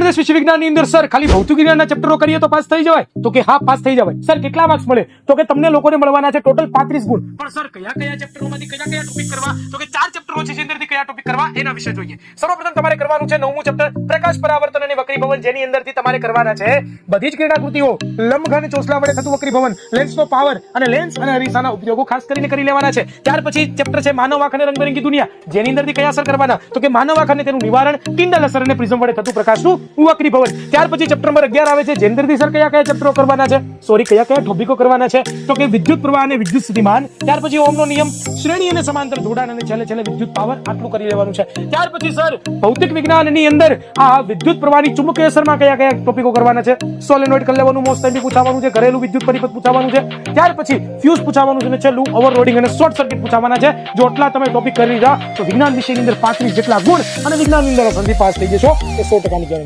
પ્રદેશ વિષય વિજ્ઞાનની અંદર સર ખાલી ભૌતિક વિજ્ઞાનના ચેપ્ટરો કરીએ તો પાસ થઈ જવાય? તો કે હા, પાસ થઈ જવાય. સર કેટલા માર્ક્સ મળે? તો કે તમને લોકોને મળવાના છે ટોટલ 35 ગુણ. પણ સર કયા કયા ચેપ્ટરોમાંથી કયા કયા ટોપિક કરવા? તો કે 4 ચેપ્ટરો છે, જેની અંદરથી કયા ટોપિક કરવા એના વિશે જોઈએ. સર્વપ્રથમ તમારે કરવાનું છે 9મું ચેપ્ટર પ્રકાશ પરાવર્તન અને વક્રીભવન, જેની અંદરથી તમારે કરવાના છે બધી જ ક્રિયાકૃતિઓ, લંબઘન ચોસલા વડે થતું વક્રીભવન, લેન્સનો પાવર અને લેન્સ અને અરીસાના ઉપયોગો ખાસ કરીને કરી લેવાના છે. ત્યાર પછી ચેપ્ટર છે માનવ આંખ અને રંગબેરંગી દુનિયા, જેની અંદરથી કયા અસર કરવાના? તો કે માનવ આંખ અને તેનું નિવારણ, ટિન્ડલ અસર અને પ્રિઝમ વડે થતું પ્રકાશનું વક્રીભવન. ત્યાર પછી ચેપ્ટર નંબર 11 આવે છે, જેની અંદરથી સર કયા કયા ચેપ્ટરો કરવાના છે? કયા કયા ટોપિકો કરવાના છે? તો કે વિદ્યુત પ્રવાહ અને વિદ્યુત સ્થિતિમાન, ત્યાર પછી ઓહમનો નિયમ, શ્રેણી અને સમાંતર જોડાણ અને છેલ્લે વિદ્યુત પાવર. આટલું કરી લેવાનું છે. ત્યાર પછી સર ભૌતિક વિજ્ઞાનની અંદર આ વિદ્યુત પ્રવાહની ચુંબકીય અસરમાં કયા કયા ટોપિકો કરવાના છે? સોલેનોઇડ કરી લેવાનું, મોસ્ટ પૂછવાનું છે, ઘરેલું વિદ્યુત પરિપથ પૂછવાનું છે, ત્યાર પછી ફ્યુઝ પૂછવાનું છે, અને છેલ્લું ઓવરલોડિંગ અને શોર્ટ સર્કિટ પૂછવાના છે. જો આટલા તમે ટોપિક કરી લીધા તો વિજ્ઞાન વિષયની અંદર 35 જેટલા ગુણ અને વિજ્ઞાનની અંદર સંધિ પાસ થઈ જશો, એ 100% ની ગેરંટી.